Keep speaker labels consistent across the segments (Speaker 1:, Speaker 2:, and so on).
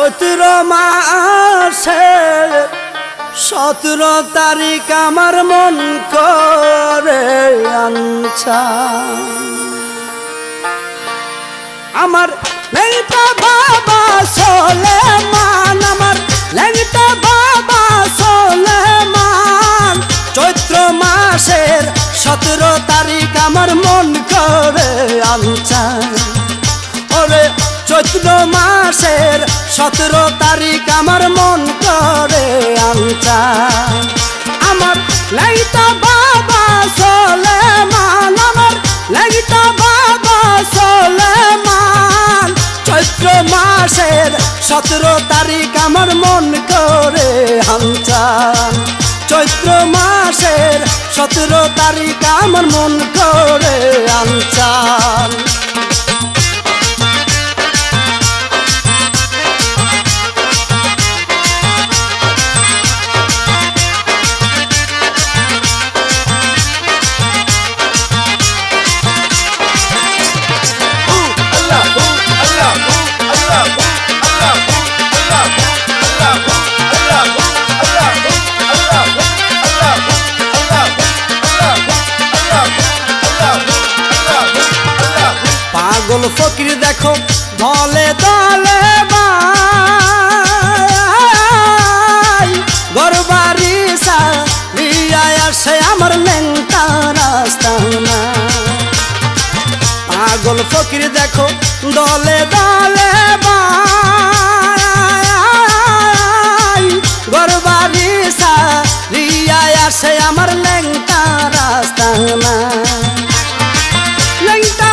Speaker 1: চৈত্র মাসে 17 তারিখ আমার মন করে আনছা আমার লেংটা বাবা সোলেমান আমার লেংটা বাবা সোলেমান চৈত্র মাসের 17 তারিখ আমার মন করে আনছা ওরে চৈত্র মাসের 17 তারিখ আমার মন করে আনছা আমার লেংটা বাবা সোলেমান আমার লেংটা বাবা সোলেমান চৈত্র মাসের 17 তারিখ আমার মন করে আনছা চৈত্র মাসের 17 তারিখ আমার মন করে আনছা পাগল ফকির দেখো দলে দলে গরবারি সারিয়া আসে আমার লেংটা রাস্তানা পাগল ফকির দেখো দলে দলে গরবারি সারিয়া আসে আমার লেংটা রাস্তানা লেংটা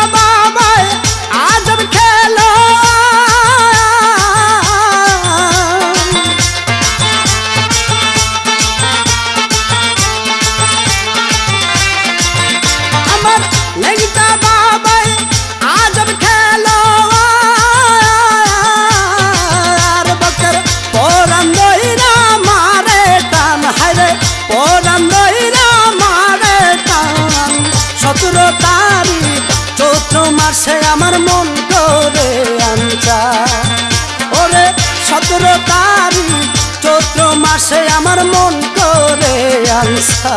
Speaker 1: মাসে আমার মন করে আনছা ওরে 17 তারিখ চৈত্র মাসে আমার মন করে আনছা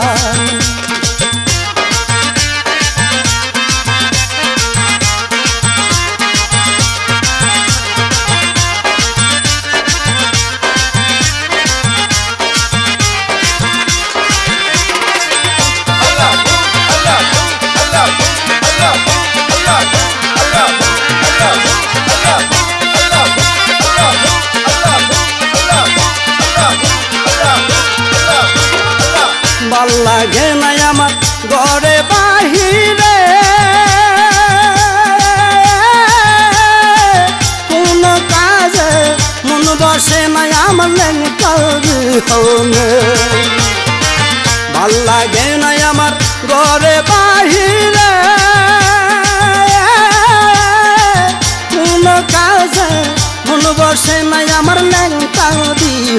Speaker 1: ভাল লাগে নাই আমার ঘরে বাহিরে কোন কাজে মন বসে নাই আমার লেংটার হনে ভাল লাগে নাই আমার ঘরে বাহিরে কোন কাজে মন বসে নাই আমার লেংটার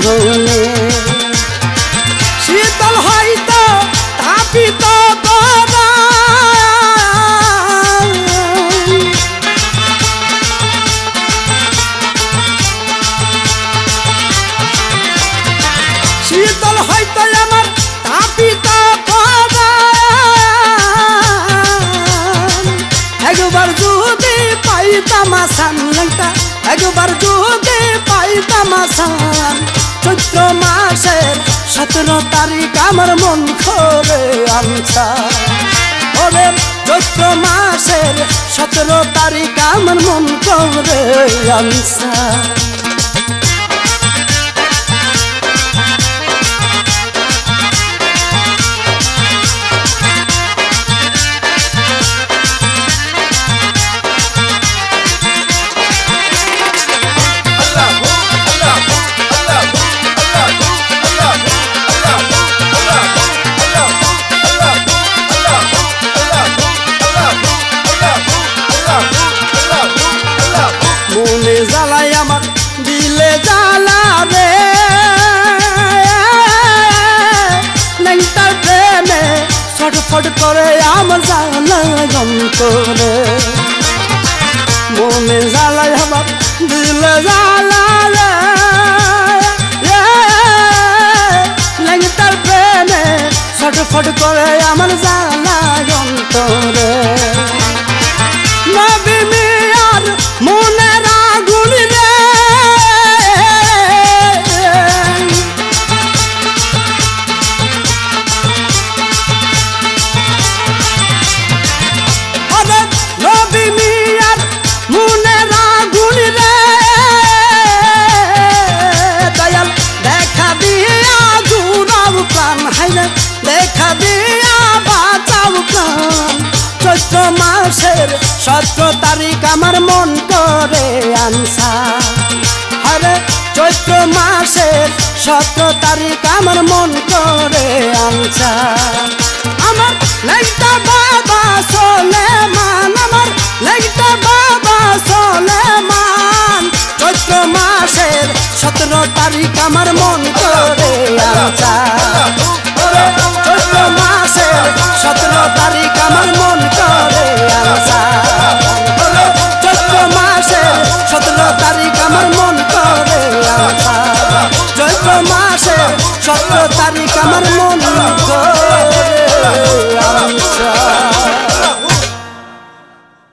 Speaker 1: হনে শীতল হয়তো তাপিত শীতল হয়তো আমার তাপিত একবার যদি পাইতাম আসান লেংটা একবার যদি পাইতাম আসান চৈত্র মাসের 17 তারিখ আমার মন করে আনছা ওরে চৈত্র মাসের 17 তারিখ আমার মন করে আনছা মনে জ্বালাই আমার দিলে জ্বালা রে লেংটার প্রেমে ছটফট করে আমার জ্বালা গম করে মনে জ্বালাই আমার দিলে জ্বালা রে ছটফট করে আমার জ্বালা অন্তরে নবী মিয়ার মনের আগুন রে নবী মিয়ার মনের আগুন রে দয়াল দেখা দিয়া জুড়াও প্রাণ হাইরে দেখা দিয়া বাঁচাও প্রাণ চৈত্র মাসের 17 তারিখ আমার মন করে আনসা আরে চৈত্র মাসের 17 তারিখ আমার মন করে আনসা আমার লাইটা বাবা সোলেমান আমার লাইটা বাবা সোলেমান চৈত্র মাসের 17 তারিখ আমার মন